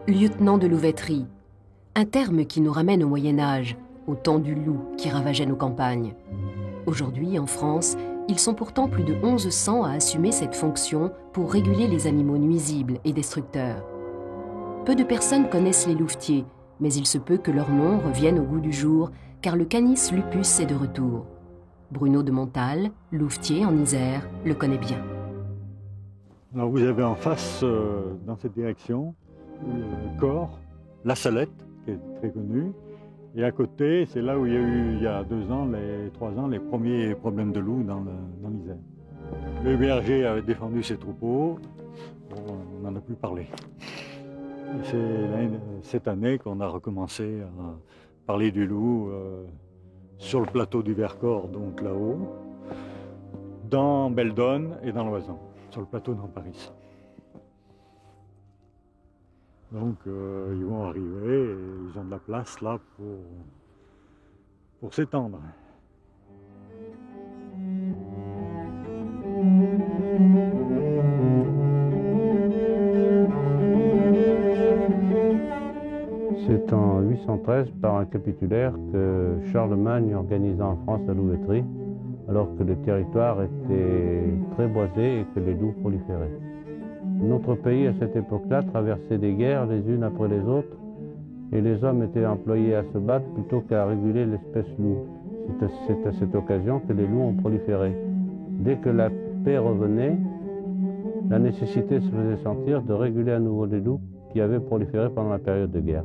Lieutenant de louveterie, un terme qui nous ramène au Moyen-Âge, au temps du loup qui ravageait nos campagnes. Aujourd'hui, en France, ils sont pourtant plus de 1100 à assumer cette fonction pour réguler les animaux nuisibles et destructeurs. Peu de personnes connaissent les louvetiers, mais il se peut que leur nom revienne au goût du jour, car le Canis lupus est de retour. Bruno de Montal, louvetier en Isère, le connaît bien. Alors vous avez en face, dans cette direction, le corps, la Salette, qui est très connue. Et à côté, c'est là où il y a eu, il y a 2 ans, 3 ans, les premiers problèmes de loups dans l'Isère. Le berger avait défendu ses troupeaux, bon, on n'en a plus parlé. C'est cette année qu'on a recommencé à parler du loup sur le plateau du Vercors, donc là-haut, dans Beldonne et dans l'Oison, sur le plateau dans Paris. Donc ils vont arriver et ils ont de la place là pour s'étendre. C'est en 813 par un capitulaire que Charlemagne organisa en France la louveterie, alors que le territoire était très boisé et que les loups proliféraient. Notre pays, à cette époque-là, traversait des guerres les unes après les autres, et les hommes étaient employés à se battre plutôt qu'à réguler l'espèce loup. C'est à cette occasion que les loups ont proliféré. Dès que la paix revenait, la nécessité se faisait sentir de réguler à nouveau les loups qui avaient proliféré pendant la période de guerre.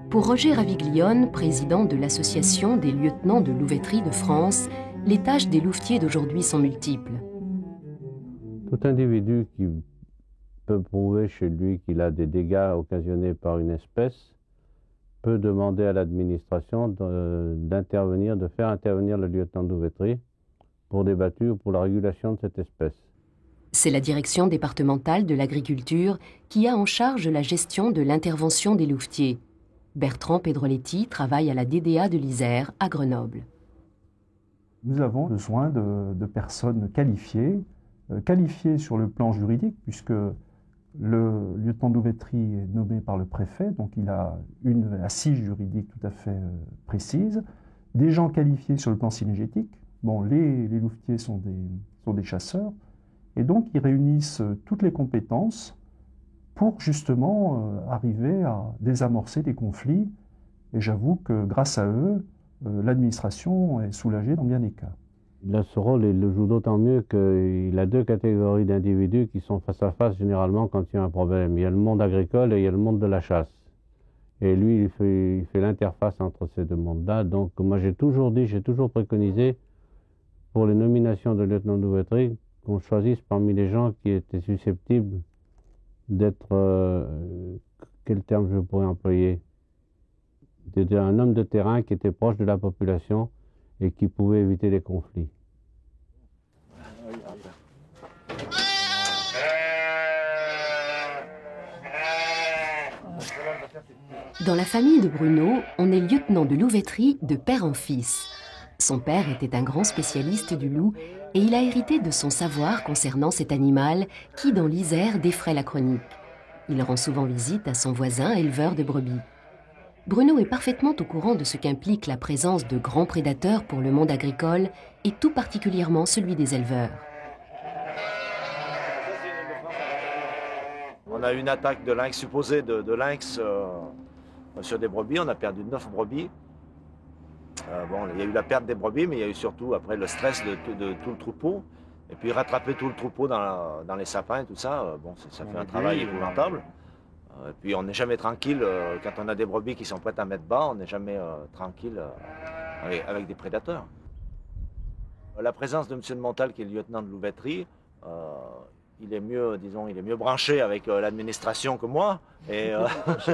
Pour Roger Raviglione, président de l'Association des lieutenants de louveterie de France, les tâches des louvetiers d'aujourd'hui sont multiples. Tout individu qui peut prouver chez lui qu'il a des dégâts occasionnés par une espèce peut demander à l'administration d'intervenir, de faire intervenir le lieutenant de louveterie pour des battues ou pour la régulation de cette espèce. C'est la direction départementale de l'agriculture qui a en charge la gestion de l'intervention des louvetiers. Bertrand Pedroletti travaille à la DDA de l'Isère, à Grenoble. Nous avons besoin de personnes qualifiées sur le plan juridique, puisque le lieutenant de louveterie est nommé par le préfet, donc il a une assise juridique tout à fait précise. Des gens qualifiés sur le plan cynégétique. Bon, les louvetiers sont des chasseurs, et donc ils réunissent toutes les compétences pour justement arriver à désamorcer des conflits. Et j'avoue que grâce à eux, l'administration est soulagée dans bien des cas. Ce rôle, il le joue d'autant mieux qu'il a 2 catégories d'individus qui sont face à face généralement quand il y a un problème. Il y a le monde agricole et il y a le monde de la chasse. Et lui, il fait l'interface entre ces 2 mondes-là. Donc moi j'ai toujours préconisé pour les nominations de lieutenant de louveterie qu'on choisisse parmi les gens qui étaient susceptibles d'être, quel terme je pourrais employer, un homme de terrain qui était proche de la population et qui pouvait éviter les conflits. Dans la famille de Bruno, on est lieutenant de louveterie de père en fils. Son père était un grand spécialiste du loup et il a hérité de son savoir concernant cet animal qui, dans l'Isère, défraie la chronique. Il rend souvent visite à son voisin éleveur de brebis. Bruno est parfaitement au courant de ce qu'implique la présence de grands prédateurs pour le monde agricole et tout particulièrement celui des éleveurs. On a eu une attaque de lynx, supposée de lynx sur des brebis. On a perdu 9 brebis. Bon, il y a eu la perte des brebis, mais il y a eu surtout après le stress de tout le troupeau. Et puis rattraper tout le troupeau dans les sapins et tout ça, bon, ça fait un travail épouvantable. Et puis on n'est jamais tranquille, quand on a des brebis qui sont prêtes à mettre bas, on n'est jamais tranquille avec des prédateurs. La présence de M. de Montal, qui est le lieutenant de louveterie, il est mieux, disons, il est mieux branché avec l'administration que moi. Et,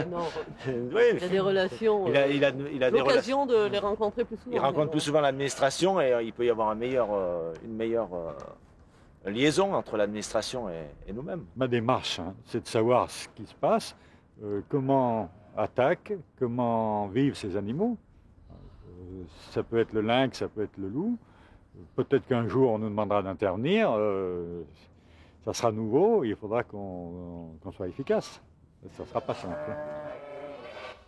non. Oui, il a des relations. Il a l'occasion de les rencontrer plus souvent. Il rencontre plus souvent l'administration et il peut y avoir une meilleure liaison entre l'administration et nous-mêmes. Ma démarche, c'est de savoir ce qui se passe, comment attaquent, comment vivent ces animaux. Ça peut être le lynx, ça peut être le loup. Peut-être qu'un jour on nous demandera d'intervenir, ça sera nouveau, il faudra qu'on soit efficace. Ça ne sera pas simple.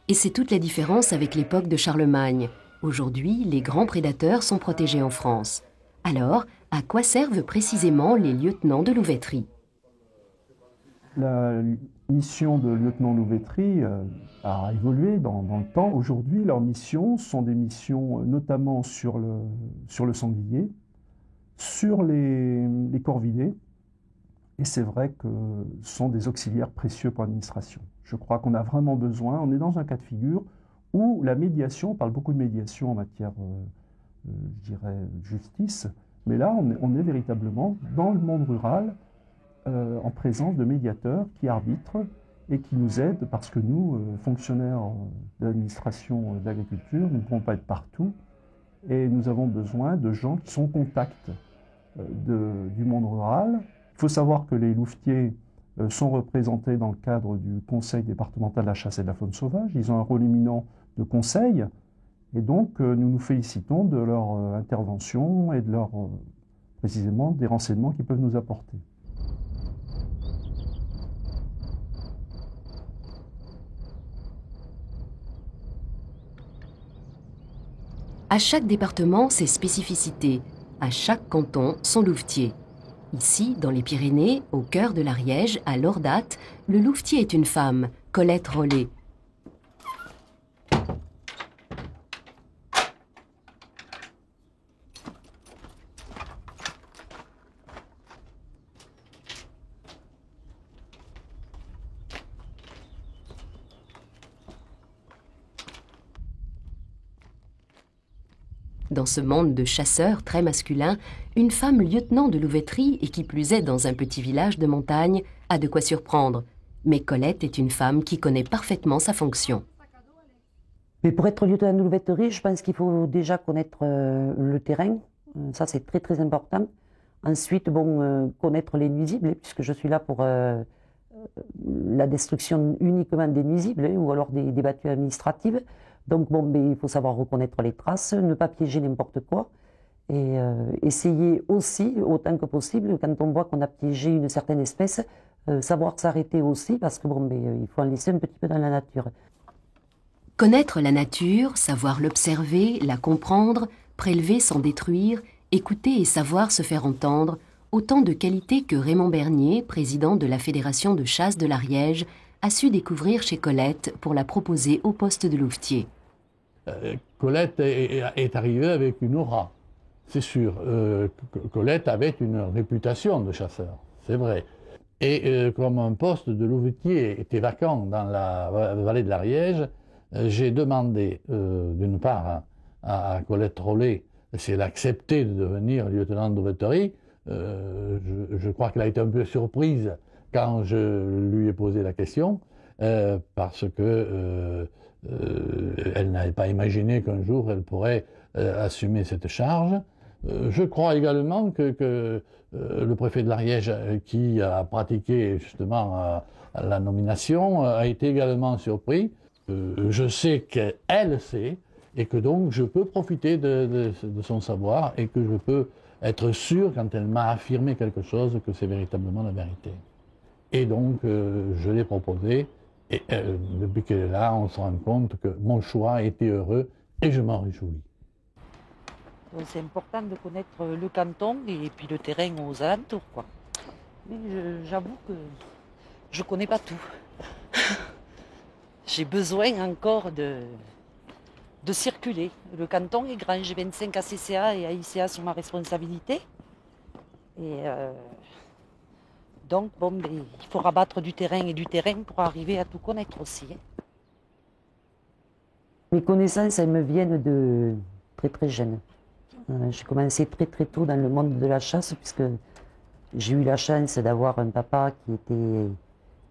Et c'est toute la différence avec l'époque de Charlemagne. Aujourd'hui, les grands prédateurs sont protégés en France. Alors, à quoi servent précisément les lieutenants de louveterie? La mission de lieutenant-louveterie a évolué dans le temps. Aujourd'hui, leurs missions sont des missions notamment sur le sanglier, sur les corvidés, et c'est vrai que ce sont des auxiliaires précieux pour l'administration. Je crois qu'on a vraiment besoin, on est dans un cas de figure où la médiation, on parle beaucoup de médiation en matière, je dirais, justice, mais là, on est véritablement dans le monde rural, en présence de médiateurs qui arbitrent et qui nous aident parce que nous, fonctionnaires de l'administration de l'agriculture, nous ne pouvons pas être partout et nous avons besoin de gens qui sont au contact du monde rural. Il faut savoir que les louvetiers sont représentés dans le cadre du Conseil départemental de la chasse et de la faune sauvage. Ils ont un rôle éminent de conseil et donc nous nous félicitons de leur intervention et de leur, précisément, des renseignements qu'ils peuvent nous apporter. À chaque département, ses spécificités. À chaque canton, son louvetier. Ici, dans les Pyrénées, au cœur de l'Ariège, à Lordat, le louvetier est une femme, Colette Rollet. Dans ce monde de chasseurs très masculin, une femme lieutenant de louveterie, et qui plus est dans un petit village de montagne, a de quoi surprendre. Mais Colette est une femme qui connaît parfaitement sa fonction. Mais pour être lieutenant de louveterie, je pense qu'il faut déjà connaître le terrain. Ça, c'est très très important. Ensuite, connaître les nuisibles, puisque je suis là pour la destruction uniquement des nuisibles, ou alors des battues administratives. Donc, il faut savoir reconnaître les traces, ne pas piéger n'importe quoi, et essayer aussi, autant que possible, quand on voit qu'on a piégé une certaine espèce, savoir s'arrêter aussi, parce que il faut en laisser un petit peu dans la nature. Connaître la nature, savoir l'observer, la comprendre, prélever sans détruire, écouter et savoir se faire entendre, autant de qualités que Raymond Bernier, président de la Fédération de chasse de l'Ariège, a su découvrir chez Colette pour la proposer au poste de louvetier. Colette est arrivée avec une aura, c'est sûr. Colette avait une réputation de chasseur, c'est vrai. Et comme un poste de louvetier était vacant dans la vallée de l'Ariège, j'ai demandé d'une part à Colette Rollet si elle acceptait de devenir lieutenant de louveterie. Je crois qu'elle a été un peu surprise quand je lui ai posé la question, parce que elle n'avait pas imaginé qu'un jour elle pourrait assumer cette charge. Je crois également que le préfet de l'Ariège, qui a pratiqué justement la nomination, a été également surpris. Je sais qu'elle sait, et que donc je peux profiter de son savoir, et que je peux être sûr, quand elle m'a affirmé quelque chose, que c'est véritablement la vérité. Et donc je l'ai proposé, et depuis qu'elle est là, on se rend compte que mon choix a été heureux, et je m'en réjouis. C'est important de connaître le canton et puis le terrain aux alentours, quoi. Mais j'avoue que je ne connais pas tout. J'ai besoin encore de circuler. Le canton est grand, j'ai 25 ACCA et AICA sur ma responsabilité. Et donc, il faut rabattre du terrain et du terrain pour arriver à tout connaître aussi. Mes connaissances, elles me viennent de très très jeune. J'ai commencé très très tôt dans le monde de la chasse, puisque j'ai eu la chance d'avoir un papa qui était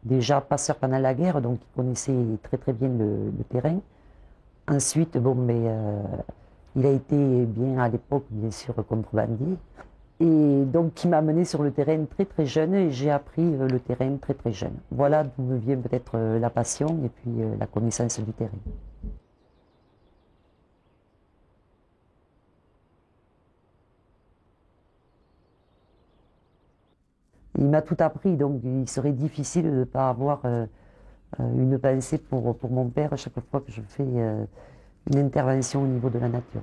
déjà passeur pendant la guerre, donc il connaissait très très bien le terrain. Ensuite, il a été bien à l'époque, bien sûr, contrebandier. Et donc, qui m'a amené sur le terrain très très jeune, et j'ai appris le terrain très très jeune. Voilà d'où me vient peut-être la passion et puis la connaissance du terrain. il m'a tout appris, donc il serait difficile de ne pas avoir une pensée pour mon père à chaque fois que je fais une intervention au niveau de la nature.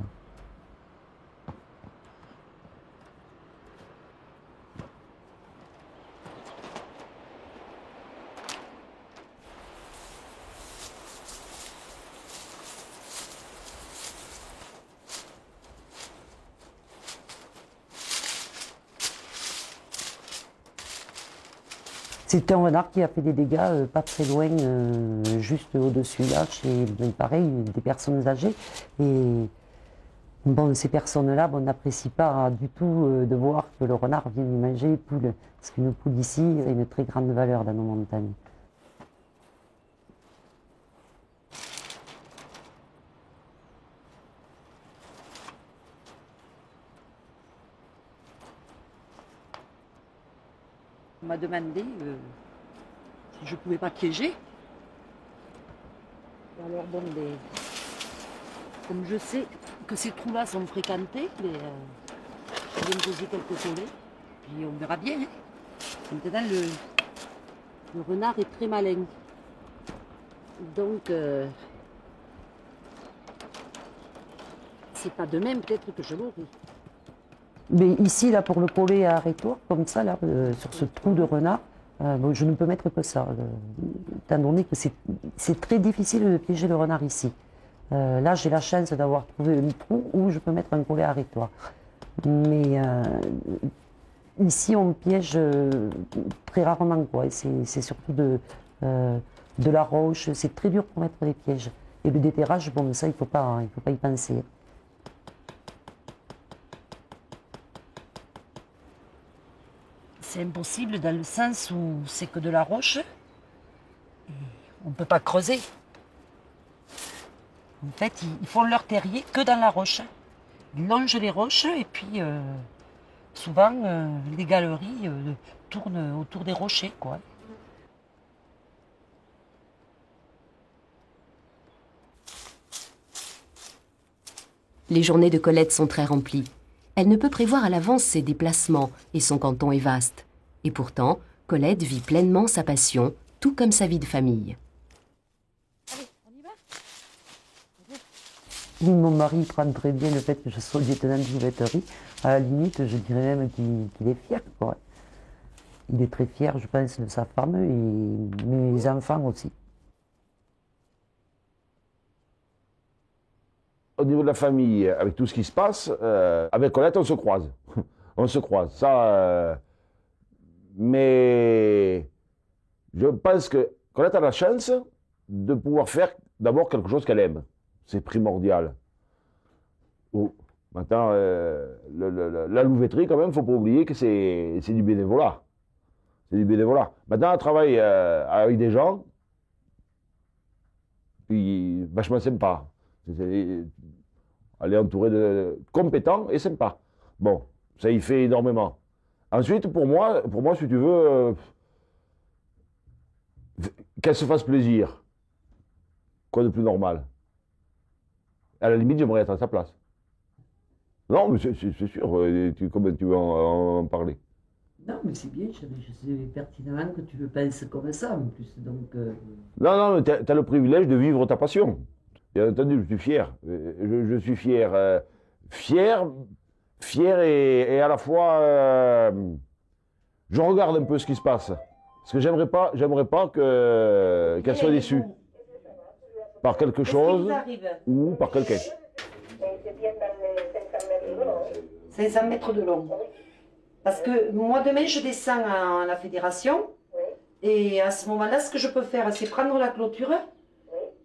C'est un renard qui a fait des dégâts pas très loin, juste au-dessus là, chez, pareil, des personnes âgées. Et bon, ces personnes-là n'apprécient pas du tout de voir que le renard vient manger les poules. Parce qu'une poule ici a une très grande valeur dans nos montagnes. On m'a demandé si je ne pouvais pas piéger. Et alors bon, comme je sais que ces trous-là sont fréquentés, je vais me poser quelques collets, puis on verra bien. Maintenant, le renard est très malin. Donc, c'est pas demain peut-être que je l'aurai. Mais ici, là, pour le collet à arrêtoir, comme ça, là, sur ce trou de renard, je ne peux mettre que ça, étant donné que c'est très difficile de piéger le renard ici. Là, j'ai la chance d'avoir trouvé un trou où je peux mettre un collet à arrêtoir. Mais ici, on piège très rarement, quoi. C'est surtout de la roche, c'est très dur pour mettre des pièges. Et le déterrage, bon, ça, il ne faut pas y penser. C'est impossible dans le sens où c'est que de la roche. Et on ne peut pas creuser. En fait, ils font leur terrier que dans la roche. Ils longent les roches et puis souvent les galeries tournent autour des rochers, quoi. Les journées de Colette sont très remplies. Elle ne peut prévoir à l'avance ses déplacements et son canton est vaste. Et pourtant, Colette vit pleinement sa passion, tout comme sa vie de famille. Allez, on y va ? Mon mari prend très bien le fait que je sois lieutenant de louveterie. À la limite, je dirais même qu'il est fier, quoi. Il est très fier, je pense, de sa femme et mes enfants aussi. Au niveau de la famille, avec tout ce qui se passe, avec Colette, on se croise. On se croise. Ça, mais je pense que Colette a la chance de pouvoir faire d'abord quelque chose qu'elle aime. C'est primordial. Maintenant, la louveterie, quand même, il ne faut pas oublier que c'est du bénévolat. C'est du bénévolat. Maintenant, elle travaille avec des gens, puis vachement sympa. Elle est entourée de compétents et sympa. Bon, ça y fait énormément. Ensuite, pour moi, si tu veux, qu'elle se fasse plaisir. Quoi de plus normal? À la limite, j'aimerais être à sa place. Non, mais c'est sûr. Comment tu veux en parler? Non, mais c'est bien, je sais pertinemment que tu le penses comme ça, en plus. Donc, Non, mais tu as le privilège de vivre ta passion. Bien entendu, je suis fier. Je suis fier. Fier et à la fois, je regarde un peu ce qui se passe. Parce que j'aimerais pas qu'elle soit déçue par quelque chose ou par quelqu'un. 500 mètres de long. Parce que moi, demain, je descends à la fédération. Et à ce moment-là, ce que je peux faire, c'est prendre la clôture.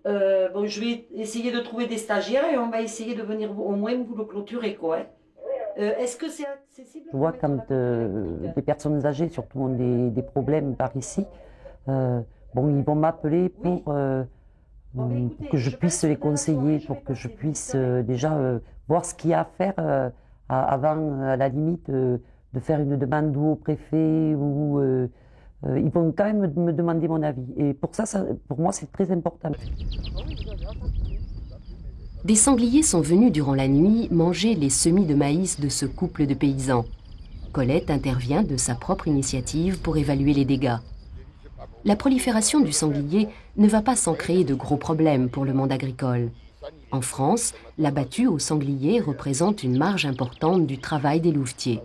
Bon, je vais essayer de trouver des stagiaires et on va essayer de venir au moins vous le clôturer, quoi. Est-ce que c'est accessible? Je vois quand des personnes âgées, surtout, ont des problèmes par ici, bon, ils vont m'appeler pour que je puisse les conseiller, pour que je puisse déjà voir ce qu'il y a à faire avant, à la limite, de faire une demande ou au préfet ou... ils vont quand même me demander mon avis. Et pour ça, pour moi, c'est très important. Des sangliers sont venus durant la nuit manger les semis de maïs de ce couple de paysans. Colette intervient de sa propre initiative pour évaluer les dégâts. La prolifération du sanglier ne va pas sans créer de gros problèmes pour le monde agricole. En France, l'abattu au sanglier représente une marge importante du travail des louvetiers.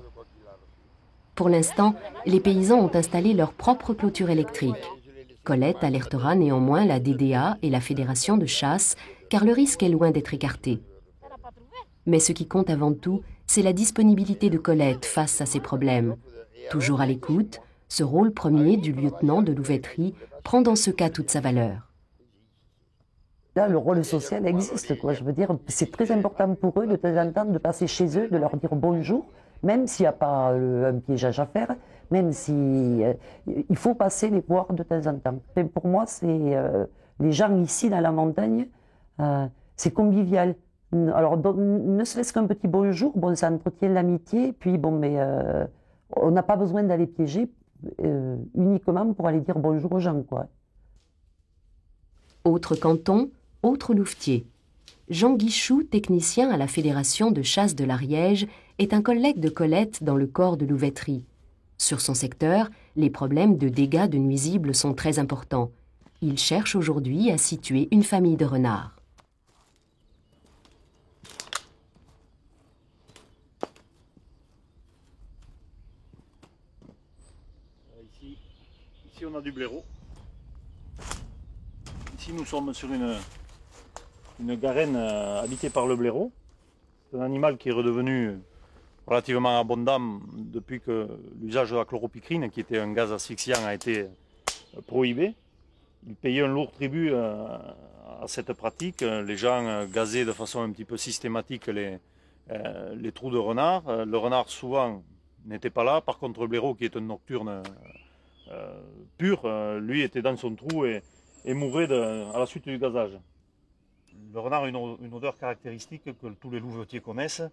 Pour l'instant, les paysans ont installé leur propre clôture électrique. Colette alertera néanmoins la DDA et la Fédération de chasse, car le risque est loin d'être écarté. Mais ce qui compte avant tout, c'est la disponibilité de Colette face à ces problèmes. Toujours à l'écoute, ce rôle premier du lieutenant de louveterie prend dans ce cas toute sa valeur. Là, le rôle social existe, quoi. Je veux dire, c'est très important pour eux de temps en temps de passer chez eux, de leur dire bonjour, même s'il n'y a pas un piégeage à faire, même si il faut passer les voir de temps en temps. Et pour moi, c'est les gens ici dans la montagne, c'est convivial. Alors, ne serait-ce qu'un petit bonjour, bon, ça entretient l'amitié, puis bon, mais on n'a pas besoin d'aller piéger uniquement pour aller dire bonjour aux gens, quoi. Autre canton, autre louvetier. Jean Guichou, technicien à la Fédération de chasse de l'Ariège, est un collègue de Colette dans le corps de louveterie. Sur son secteur, les problèmes de dégâts de nuisibles sont très importants. Il cherche aujourd'hui à situer une famille de renards. Ici, on a du blaireau. Ici, nous sommes sur une garenne habitée par le blaireau. C'est un animal qui est redevenu relativement abondant depuis que l'usage de la chloropicrine, qui était un gaz asphyxiant, a été prohibé. Il payait un lourd tribut à cette pratique. Les gens gazaient de façon un petit peu systématique les trous de renard. Le renard, souvent, n'était pas là. Par contre, le blaireau, qui est un nocturne pur, lui était dans son trou et mourait à la suite du gazage. Le renard a une odeur caractéristique que tous les louvetiers connaissent.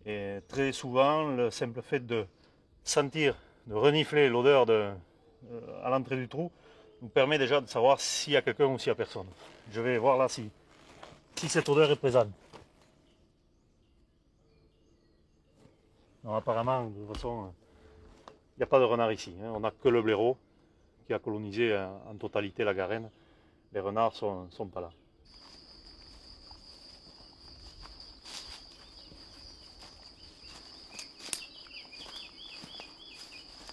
Et très souvent, le simple fait de sentir, de renifler l'odeur à l'entrée du trou nous permet déjà de savoir s'il y a quelqu'un ou s'il n'y a personne. Je vais voir là si cette odeur est présente. Alors, apparemment, de toute façon, il n'y a pas de renard ici. On n'a que le blaireau qui a colonisé en totalité la garenne. Les renards ne sont pas là.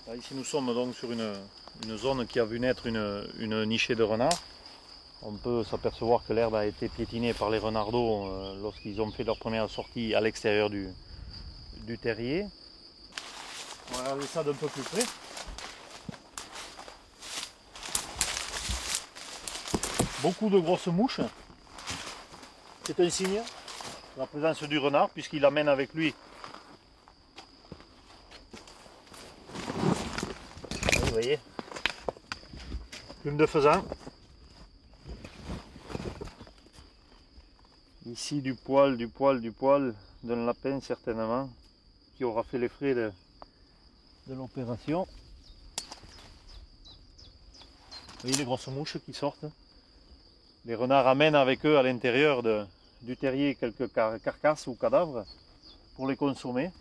Là, ici nous sommes donc sur une zone qui a vu naître une nichée de renards. On peut s'apercevoir que l'herbe a été piétinée par les renardeaux lorsqu'ils ont fait leur première sortie à l'extérieur du terrier. On va regarder ça d'un peu plus près. Beaucoup de grosses mouches. C'est un signe de la présence du renard puisqu'il amène avec lui. Vous voyez, plume de faisan. Ici du poil d'un lapin certainement, qui aura fait les frais de l'opération. Vous voyez les grosses mouches qui sortent. Les renards amènent avec eux à l'intérieur du terrier quelques carcasses ou cadavres pour les consommer.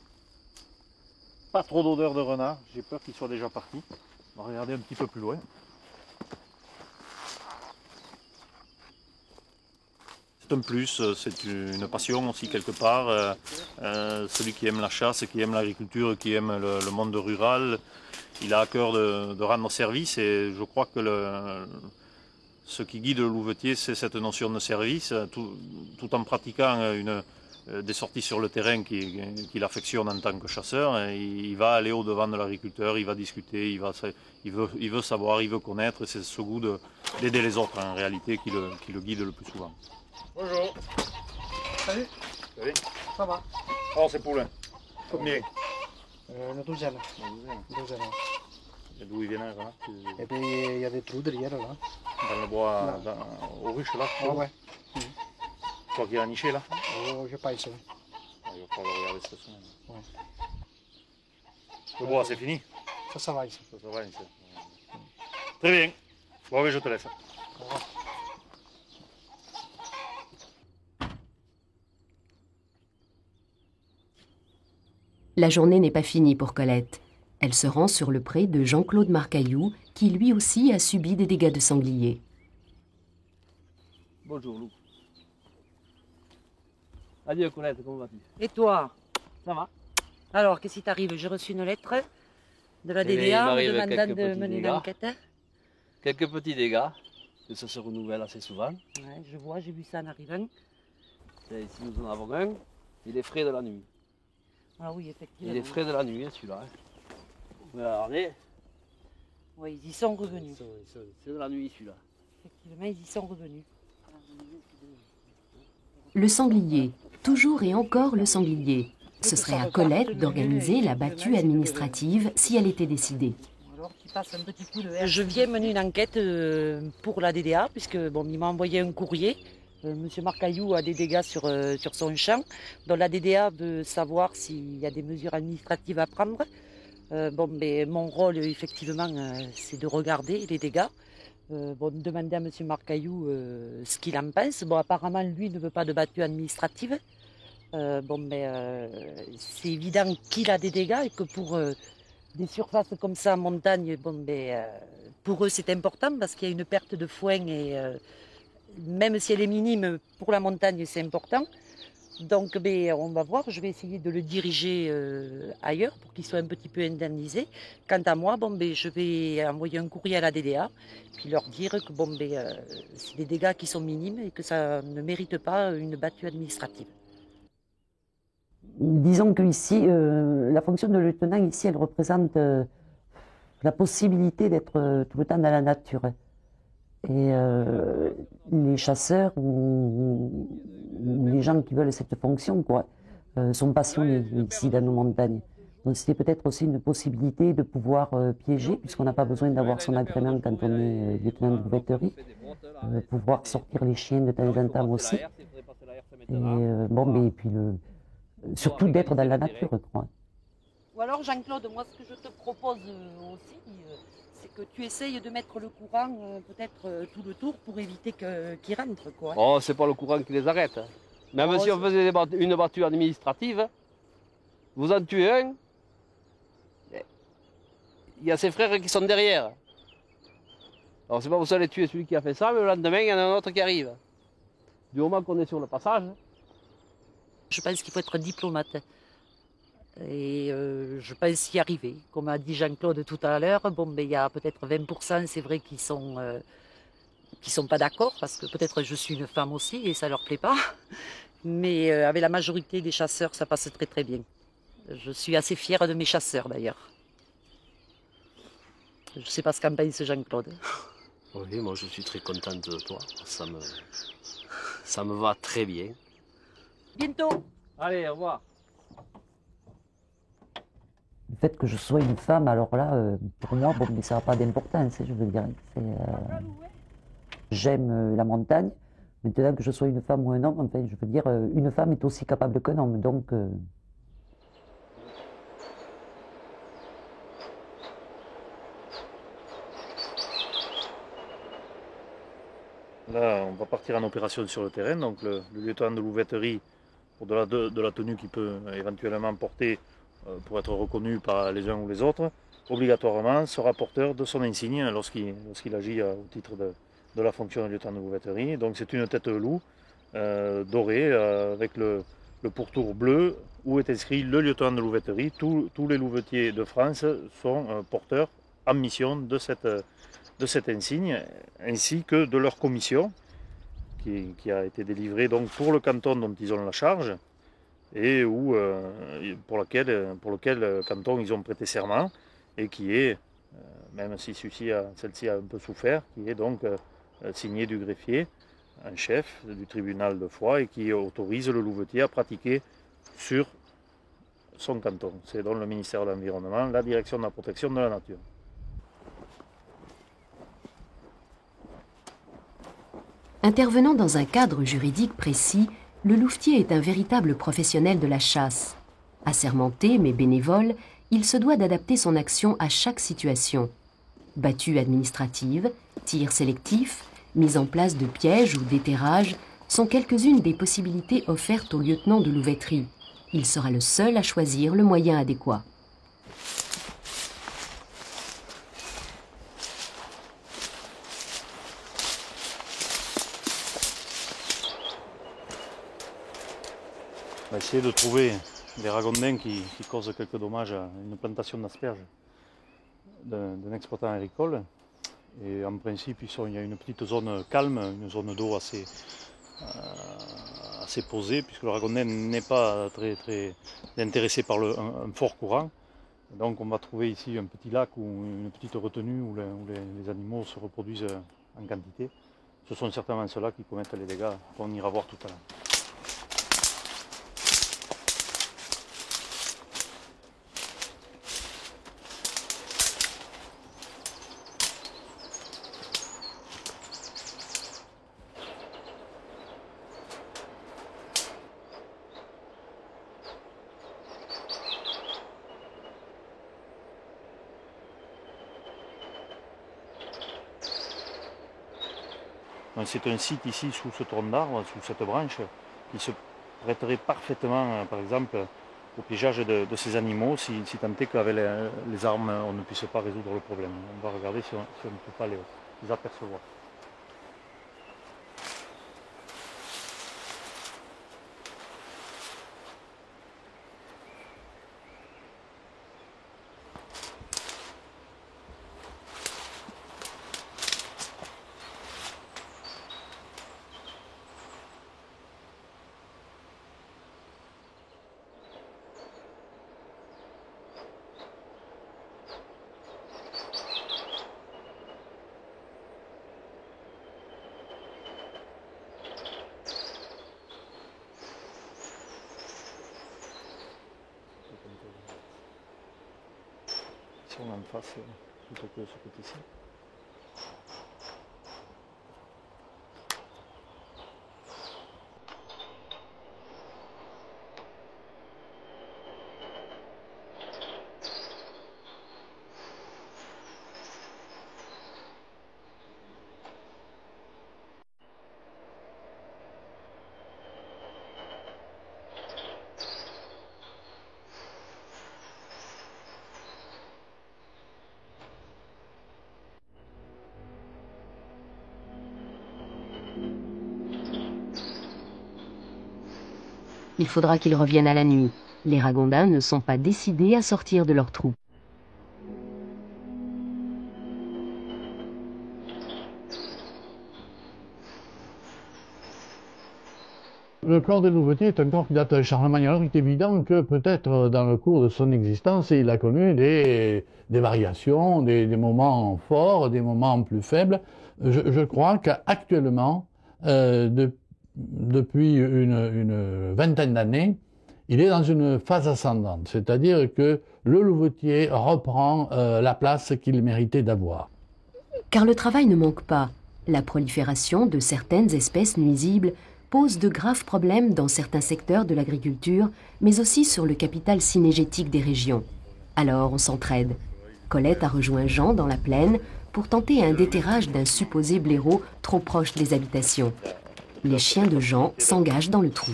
Pas trop d'odeur de renard, j'ai peur qu'ils soient déjà partis. On va regarder un petit peu plus loin. C'est un plus, c'est une passion aussi quelque part. Celui qui aime la chasse, qui aime l'agriculture, qui aime le monde rural, il a à cœur de rendre service et je crois que ce qui guide le louvetier, c'est cette notion de service, tout en pratiquant des sorties sur le terrain qu'il affectionne en tant que chasseur. Et il va aller au-devant de l'agriculteur, il va discuter, il veut savoir, il veut connaître. C'est ce goût d'aider les autres en réalité qui le guide le plus souvent. Bonjour. Salut. Salut. Ça va? Alors c'est poulain. Combien? Une douzaine. Et d'où ils viennent là? Et puis il y a des trous derrière là. Dans le bois, aux ruches là? Ah ouais. Toi qui as niché là? Oh, je pense. Il va falloir regarder cette semaine. Ouais. Le bois c'est fini? Ça va ici. Ça va ici. Très bien. Bon oui, je te laisse. Au revoir. La journée n'est pas finie pour Colette. Elle se rend sur le pré de Jean-Claude Marcaillou, qui lui aussi a subi des dégâts de sanglier. Bonjour Lou. Adieu Colette, comment vas-tu? Et toi? Ça va? Alors, qu'est-ce qui t'arrive? J'ai reçu une lettre de la DDA me demandant de mener une enquête. Quelques petits dégâts, que ça se renouvelle assez souvent. Ouais, je vois, j'ai vu ça en arrivant. Et ici nous en avons un, il est frais de la nuit. Ah oui, effectivement. Il est frais de la nuit celui-là. Regardez. Oui, ils y sont revenus. C'est de la nuit celui-là. Effectivement, ils y sont revenus. Le sanglier, toujours et encore le sanglier. Ce serait à Colette d'organiser la battue administrative si elle était décidée. Je viens mener une enquête pour la DDA, puisque bon, il m'a envoyé un courrier. Monsieur Marcaillou a des dégâts sur son champ. Donc la DDA veut savoir s'il y a des mesures administratives à prendre. Mon rôle, effectivement, c'est de regarder les dégâts. Demander à monsieur Marcaillou ce qu'il en pense. Bon, apparemment, lui ne veut pas de battue administrative. C'est évident qu'il a des dégâts et que pour des surfaces comme ça en montagne, pour eux c'est important parce qu'il y a une perte de foin et même si elle est minime, pour la montagne c'est important. Donc on va voir, je vais essayer de le diriger ailleurs pour qu'il soit un petit peu indemnisé. Quant à moi, je vais envoyer un courrier à la DDA puis leur dire que c'est des dégâts qui sont minimes et que ça ne mérite pas une battue administrative. Disons que ici, la fonction de lieutenant ici, elle représente la possibilité d'être tout le temps dans la nature. Et les chasseurs ou les gens qui veulent cette fonction sont passionnés ici dans nos montagnes. Donc c'était peut-être aussi une possibilité de pouvoir piéger, puisqu'on n'a pas besoin d'avoir son agrément quand on est lieutenant de louveterie, pouvoir sortir les chiens de temps en temps aussi. Et puis surtout d'être dans la nature, quoi. Ou alors, Jean-Claude, moi, ce que je te propose aussi, c'est que tu essayes de mettre le courant peut-être tout le tour pour éviter qu'il rentre, quoi. Oh, c'est pas le courant qui les arrête. Même si on faisait une battue administrative, vous en tuez un, il y a ses frères qui sont derrière. Alors, c'est pas vous allez tuer celui qui a fait ça, mais le lendemain, il y en a un autre qui arrive. Du moment qu'on est sur le passage. Je pense qu'il faut être diplomate. Et je pense y arriver. Comme a dit Jean-Claude tout à l'heure, il y a peut-être 20%, c'est vrai, qui sont pas d'accord, parce que peut-être je suis une femme aussi et ça leur plaît pas. Mais avec la majorité des chasseurs, ça passe très très bien. Je suis assez fière de mes chasseurs d'ailleurs. Je ne sais pas ce qu'en pense Jean-Claude. Oui, moi je suis très contente de toi. Ça me va très bien. Bientôt. Allez, au revoir. Le fait que je sois une femme, alors là, pour moi, ça n'a pas d'importance, je veux dire. J'aime la montagne. Maintenant que je sois une femme ou un homme, enfin, je veux dire, une femme est aussi capable qu'un homme. Donc, Là, on va partir en opération sur le terrain. Donc, le lieutenant de louveterie, pour de la tenue qu'il peut éventuellement porter pour être reconnu par les uns ou les autres, obligatoirement sera porteur de son insigne lorsqu'il agit au titre de la fonction de lieutenant de louveterie. Donc c'est une tête de loup dorée avec le pourtour bleu où est inscrit le lieutenant de louveterie. Tous les louvetiers de France sont porteurs en mission de cet insigne, ainsi que de leur commission qui a été délivrée donc pour le canton dont ils ont la charge et pour lequel canton ils ont prêté serment et qui est, même si celle-ci a un peu souffert, qui est donc signé du greffier en chef du tribunal de Foix et qui autorise le louvetier à pratiquer sur son canton. C'est donc le ministère de l'Environnement, la direction de la protection de la nature. Intervenant dans un cadre juridique précis, le louvetier est un véritable professionnel de la chasse. Assermenté mais bénévole, il se doit d'adapter son action à chaque situation. Battue administrative, tir sélectif, mise en place de pièges ou d'éterrages sont quelques-unes des possibilités offertes au lieutenant de louveterie. Il sera le seul à choisir le moyen adéquat. essayer de trouver des ragondins qui causent quelques dommages à une plantation d'asperges d'un exploitant agricole. Et en principe, il y a une petite zone calme, une zone d'eau assez posée, puisque le ragondin n'est pas très intéressé par un fort courant. Donc on va trouver ici un petit lac ou une petite retenue où les animaux se reproduisent en quantité. Ce sont certainement ceux-là qui commettent les dégâts qu'on ira voir tout à l'heure. C'est un site ici sous ce tronc d'arbre, sous cette branche, qui se prêterait parfaitement, par exemple, au piégeage de ces animaux, si tant est qu'avec les armes, on ne puisse pas résoudre le problème. On va regarder si on ne peut pas les apercevoir. En face plutôt que ce côté-ci. Il faudra qu'ils reviennent à la nuit. Les ragondins ne sont pas décidés à sortir de leur trou. Le corps des louvetiers est un corps qui date de Charlemagne. Alors il est évident que peut-être dans le cours de son existence, il a connu des variations, des moments forts, des moments plus faibles. Je crois qu'actuellement, depuis une vingtaine d'années, il est dans une phase ascendante, c'est-à-dire que le louvetier reprend la place qu'il méritait d'avoir. Car le travail ne manque pas. La prolifération de certaines espèces nuisibles pose de graves problèmes dans certains secteurs de l'agriculture, mais aussi sur le capital cynégétique des régions. Alors on s'entraide. Colette a rejoint Jean dans la plaine pour tenter un déterrage d'un supposé blaireau trop proche des habitations. Les chiens de Jean s'engagent dans le trou.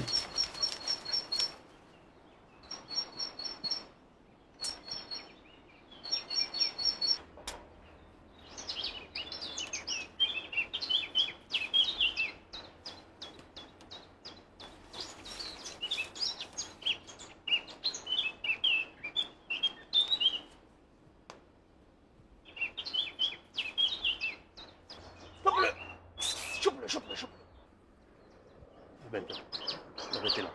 Arrêtez là.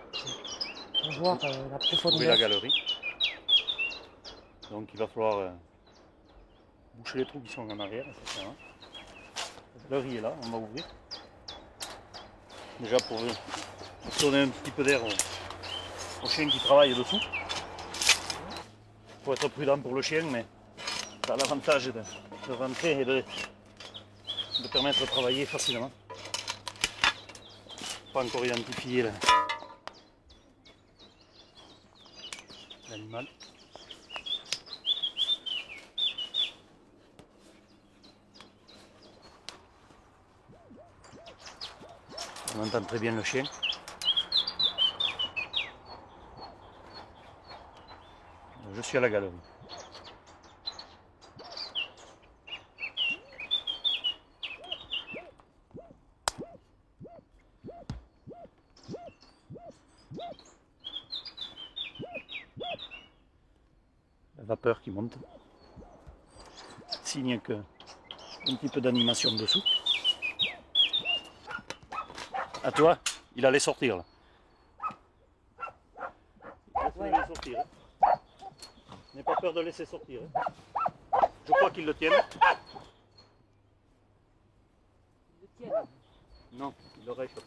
On va voir la profondeur. Trouver la galerie. Donc il va falloir boucher les trous qui sont en arrière. Le riz est là, on va ouvrir. Déjà pour donner un petit peu d'air aux chiens qui travaillent dessous. Il faut être prudent pour le chien, mais ça a l'avantage de rentrer et de permettre de travailler facilement. Pas encore identifié l'animal. On entend très bien le chien. Je suis à la galerie. vapeur qui monte. Signe que un petit peu d'animation dessous. Ah, tu vois, il allait sortir là. Il allait sortir. N'aie pas peur de laisser sortir. Je crois qu'ils le tiennent. Non, il l'aurait échappé.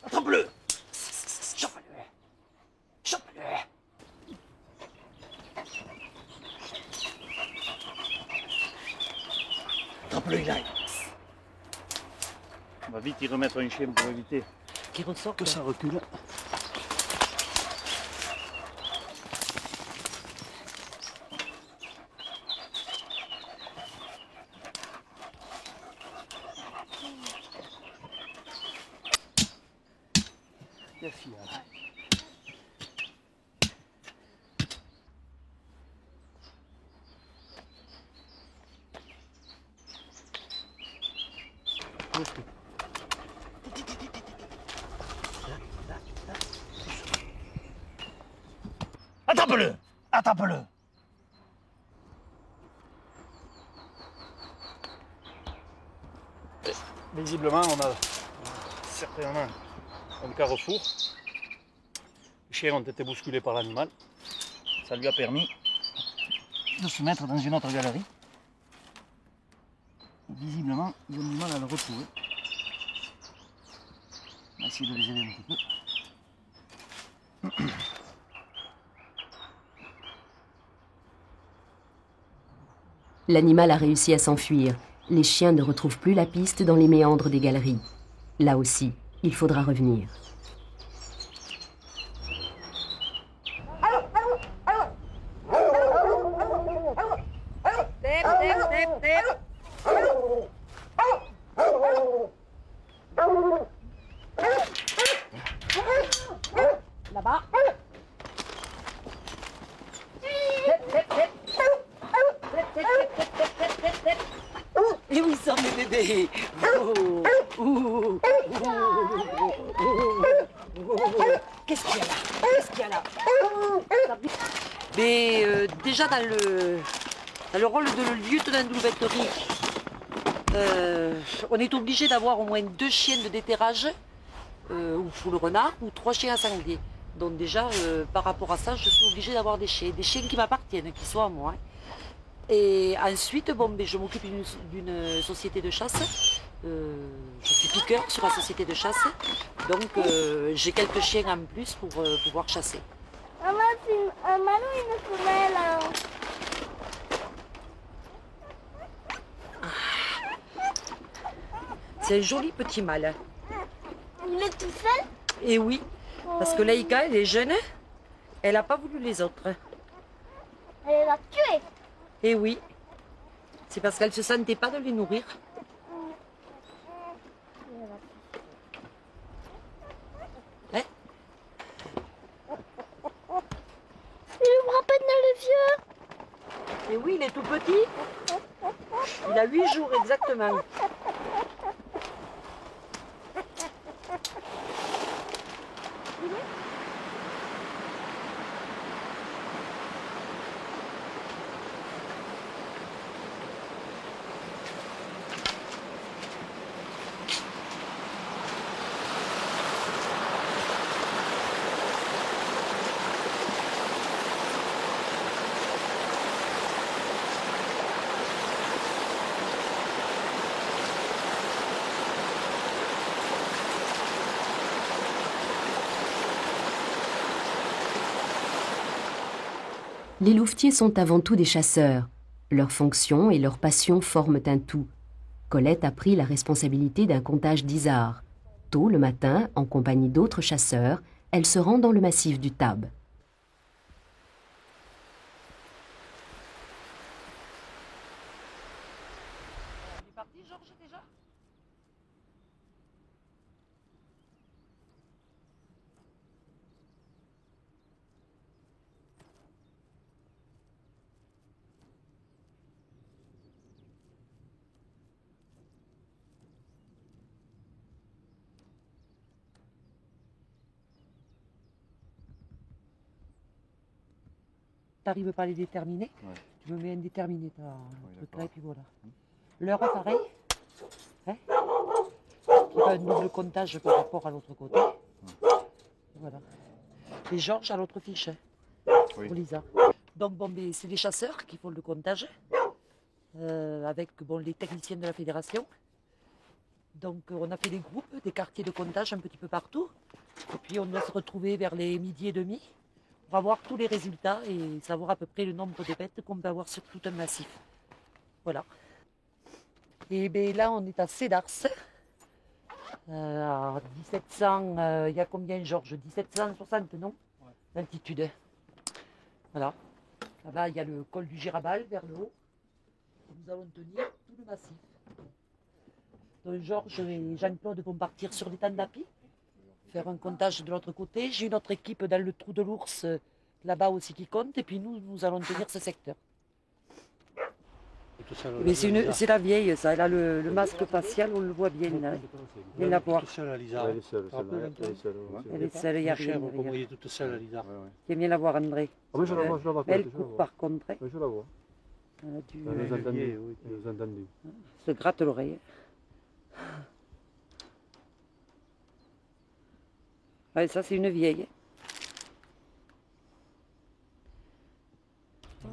Attrape-le! Chope-le! Chope-le! Attrape-le, il arrive. On va vite y remettre un chien pour éviter Qui ressort que ça recule. Qu'est-ce qu'il y a là? Attrape-le! Attrape-le! Visiblement, on a certainement un carrefour. Les chiens ont été bousculés par l'animal. Ça lui a permis de se mettre dans une autre galerie. Visiblement, ils ont du mal à le retrouver. On va essayer de les aider un petit peu. L'animal a réussi à s'enfuir. Les chiens ne retrouvent plus la piste dans les méandres des galeries. Là aussi, il faudra revenir. Là-bas. Et où ils sont mes bébés? Qu'est-ce qu'il y a là? Qu'est-ce qu'il y a là? Mais déjà dans le rôle de lieutenant de louveterie, on est obligé d'avoir au moins 2 chiens de déterrage, ou pour le renard, ou 3 chiens à sanglier. Donc déjà, par rapport à ça, je suis obligée d'avoir des chiens qui m'appartiennent, qui sont à moi. Et ensuite, bon, ben, je m'occupe d'une société de chasse. Je suis piqueur sur la société de chasse. Donc j'ai quelques chiens en plus pour pouvoir chasser. Maman, c'est un mâle ou une femelle? C'est un joli petit mâle. Il est tout seul? Et oui, parce que Laïka, elle est jeune, elle n'a pas voulu les autres. Elle l'a tué. Et oui, c'est parce qu'elle ne se sentait pas de les nourrir. Hein? Il me rappelle le vieux. Et oui, il est tout petit. Il a 8 jours exactement. Les louvetiers sont avant tout des chasseurs. Leur fonction et leur passion forment un tout. Colette a pris la responsabilité d'un comptage d'isards. Tôt le matin, en compagnie d'autres chasseurs, elle se rend dans le massif du Tab. Il est parti, Georges, déjà? n'arrives pas à les déterminer, Ouais. tu me mets indéterminé, Oui, truc là, d'accord. et puis voilà. L'heure, pareil. Hein, il y a un double comptage par rapport à l'autre côté. Voilà. Et Georges à l'autre fiche, Oui. pour Lisa. Donc bon, c'est les chasseurs qui font le comptage, avec bon, les techniciens de la fédération. Donc on a fait des groupes, des quartiers de comptage un petit peu partout. Et puis on doit se retrouver vers les midi et demi pour avoir tous les résultats et savoir à peu près le nombre de bêtes qu'on peut avoir sur tout un massif. Voilà. Et bien là on est à Cédars. À 1700, il y a combien Georges? 1760, non? D'altitude. Voilà. Là-bas il y a le col du Girabal vers le haut. Et nous allons tenir tout le massif. Donc Georges et Jean-Claude vont partir sur l'étang d'Api, faire un comptage de l'autre côté. J'ai une autre équipe dans le trou de l'ours, là-bas aussi qui compte, et puis nous allons tenir ce secteur. Mais c'est la vieille, ça. Elle a le masque facial, on le voit bien là. Viens la voir. Elle est seule, celle-là. Elle est seule. Elle est seule, il n'y a rien. Comme elle est toute seule, Lisa. Viens bien la voir, André. Ah oui, je la vois. Elle court par contre. Hein. Oui, je la vois. Elle a dû, Elle nous a entendu. se gratte l'oreille. Ouais, ça c'est une vieille.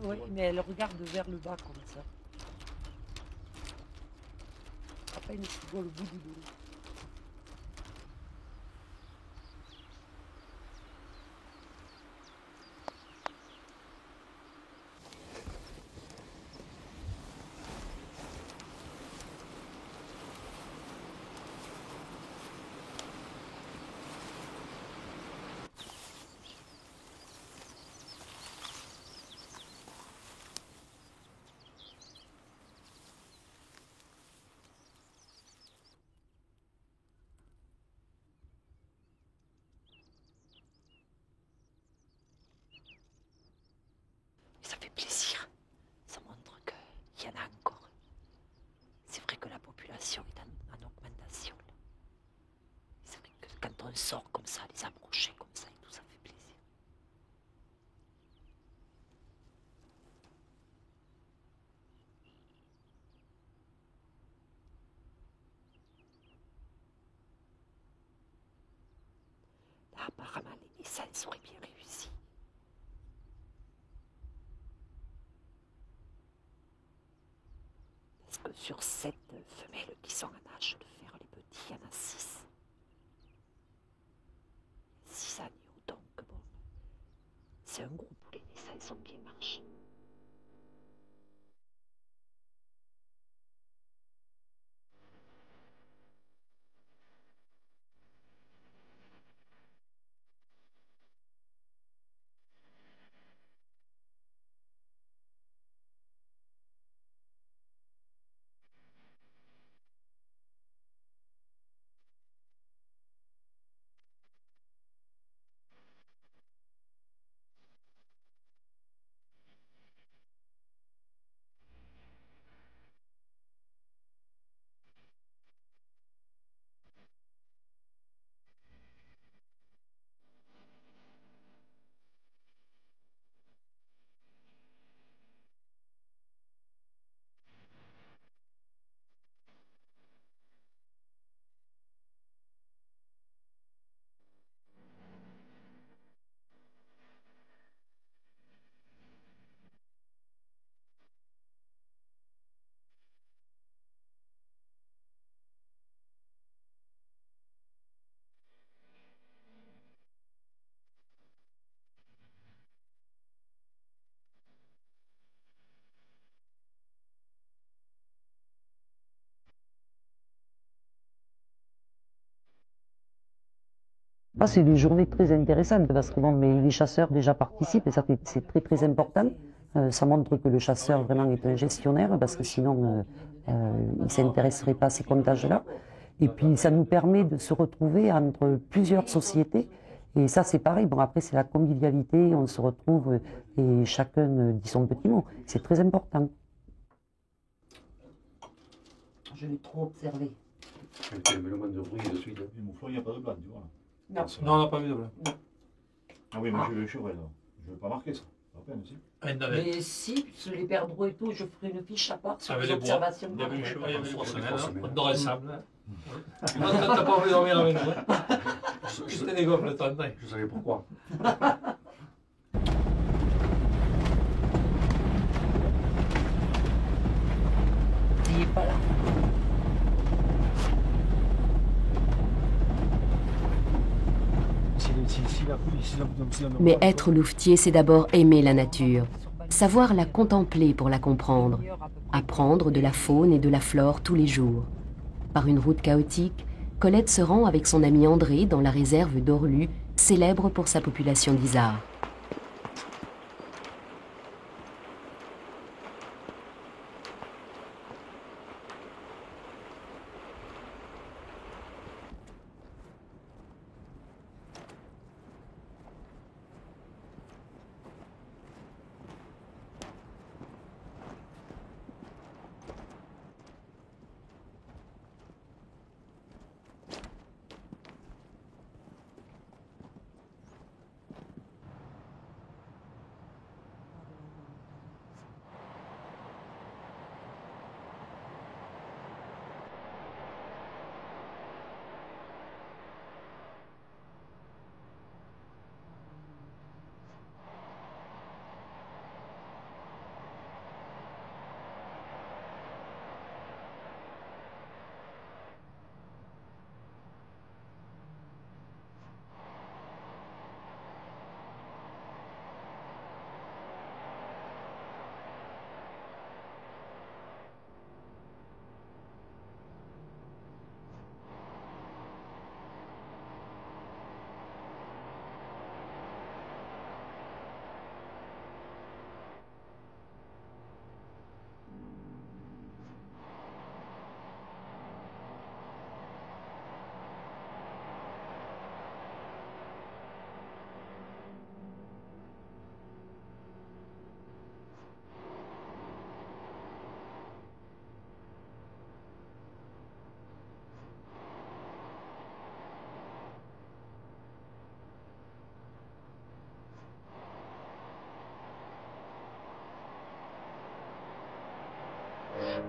Oui, mais elle regarde vers le bas comme ça. À peine si voit le bout du dos. Ça fait plaisir. Ça montre qu'il y en a encore. C'est vrai que la population est en augmentation. C'est vrai que quand on sort comme ça, les approcher comme ça et tout, ça fait plaisir. Là, apparemment, les naissances auraient bien réussi. Parce que sur 7 femelles qui sont en âge de faire les petits, il y en a 6. 6 agneaux, donc bon, c'est un groupe où les naissances ont bien marché. Ah, c'est des journées très intéressantes parce que bon, mais les chasseurs déjà participent et ça c'est très très important. Ça montre que le chasseur vraiment est un gestionnaire parce que sinon il ne s'intéresserait pas à ces comptages-là. Et puis ça nous permet de se retrouver entre plusieurs sociétés. Et ça c'est pareil, bon après c'est la convivialité, on se retrouve et chacun dit son petit mot. C'est très important. Je l'ai trop observé. Le moins de bruit de suite. Mon flot, il n'y a pas de blanc, tu vois. Non. Non, on n'a pas vu de blanc. Non. Ah oui, moi je veux le chevreuil, là. Je ne veux pas marquer ça. Mais si, sur les perdreaux et tout, je ferai une fiche à part sur Avec les les bois. observations. Il y avait les chevaux, il y avait les 3 semaines, on dorait le sable. T'as pas envie de dormir avec nous, hein? Je te dégomme le temps, hein. Je savais pourquoi. Il n'est pas là. Mais être louvetier, c'est d'abord aimer la nature, savoir la contempler pour la comprendre, apprendre de la faune et de la flore tous les jours. Par une route chaotique, Colette se rend avec son ami André dans la réserve d'Orlu, célèbre pour sa population d'isards.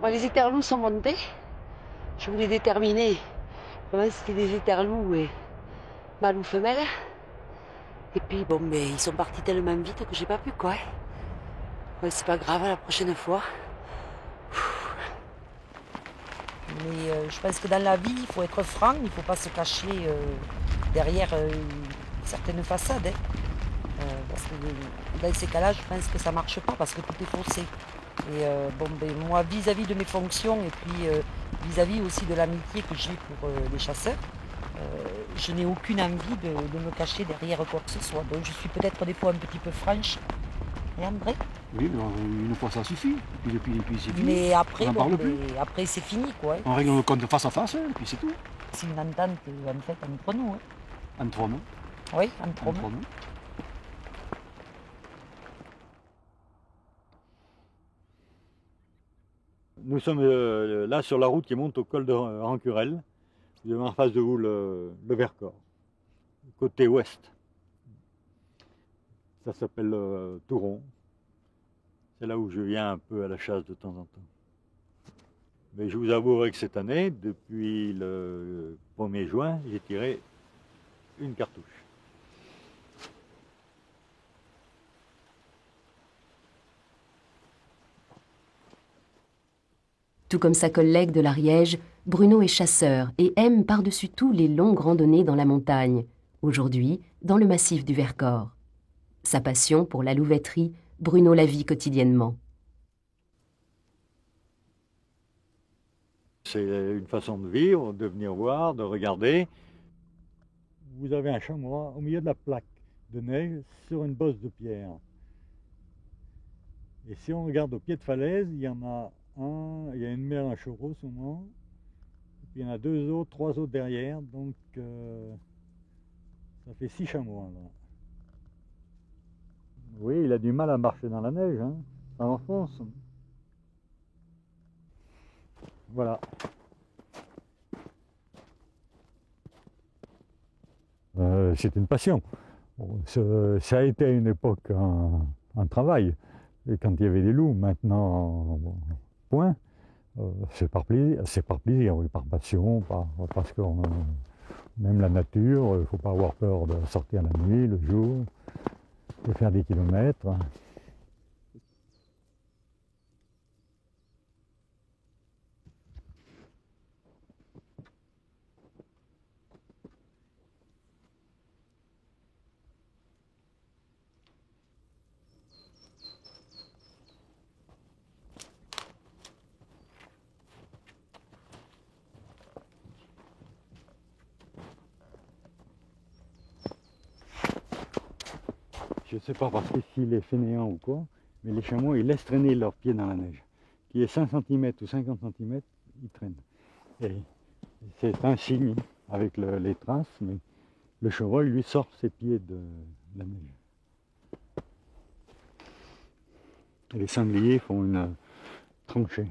Bon, les éterlous sont montés. Je voulais déterminer vraiment c'était des éterlous et mâle ou femelle. Et puis bon, mais ils sont partis tellement vite que j'ai pas pu quoi. Ouais, c'est pas grave, la prochaine fois. Mais je pense que dans la vie, il faut être franc, il ne faut pas se cacher derrière certaines façades. Hein. Parce que dans ces cas-là, je pense que ça ne marche pas parce que tout est faussé. Et bon, ben, moi, vis-à-vis de mes fonctions et puis vis-à-vis aussi de l'amitié que j'ai pour les chasseurs, je n'ai aucune envie de me cacher derrière quoi que ce soit. Donc je suis peut-être des fois un petit peu franche. Et André ? Oui, mais une fois ça suffit. Et puis c'est fini. Mais après, on en parle plus. Après c'est fini quoi. On règle le compte face à face et puis c'est tout. C'est une entente en fait entre nous. Hein. Entre nous. Oui, entre nous. Nous sommes là sur la route qui monte au col de Rancurel. Vous avez en face de vous le Vercors, côté ouest. Ça s'appelle Touron. C'est là où je viens un peu à la chasse de temps en temps. Mais je vous avouerai que cette année, depuis le 1er juin, j'ai tiré une cartouche. Tout comme sa collègue de l'Ariège, Bruno est chasseur et aime par-dessus tout les longues randonnées dans la montagne, aujourd'hui dans le massif du Vercors. Sa passion pour la louveterie, Bruno la vit quotidiennement. C'est une façon de vivre, de venir voir, de regarder. Vous avez un chamois au milieu de la plaque de neige sur une bosse de pierre. Et si on regarde au pied de falaise, il y en a un, il y a une mère, un chevreau sûrement, et puis il y en a 2 autres, 3 autres derrière, donc ça fait 6 chamois là. Oui, il a du mal à marcher dans la neige, hein. Ça enfonce. Voilà. C'est une passion. Ça a été à une époque un travail. Et quand il y avait des loups, maintenant, point. C'est par plaisir, oui, par passion, parce qu'on aime la nature. Il ne faut pas avoir peur de sortir la nuit, le jour, de faire des kilomètres. Je ne sais pas parce que s'il est fainéant ou quoi, mais les chameaux, ils laissent traîner leurs pieds dans la neige. Qu'il y ait 5 cm ou 50 cm, ils traînent. Et c'est un signe avec les traces, mais le chevreuil, lui, sort ses pieds de la neige. Et les sangliers font une tranchée.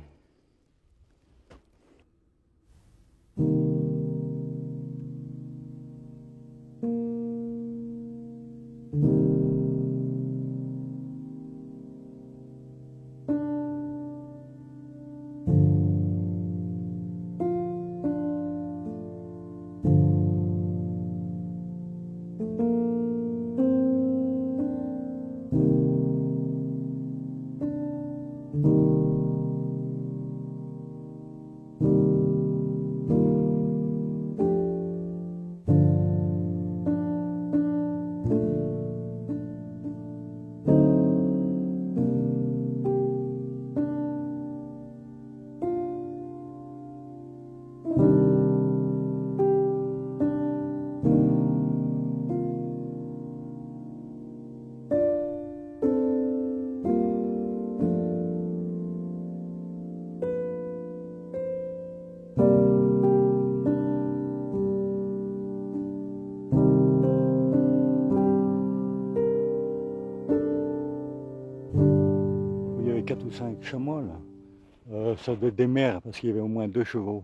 Il y avait 4 ou 5 chamois là. Ça devait être des mères parce qu'il y avait au moins 2 chevaux.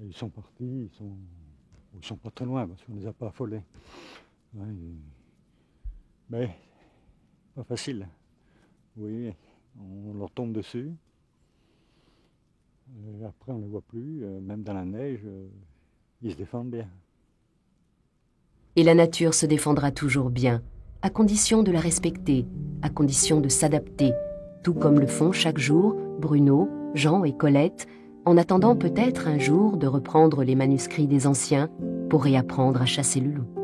Et ils sont partis, ils sont pas très loin parce qu'on ne les a pas affolés. Ouais, mais pas facile. Oui, on leur tombe dessus. Et après on ne les voit plus, même dans la neige, ils se défendent bien. Et la nature se défendra toujours bien, à condition de la respecter, à condition de s'adapter, tout comme le font chaque jour Bruno, Jean et Colette, en attendant peut-être un jour de reprendre les manuscrits des anciens pour réapprendre à chasser le loup.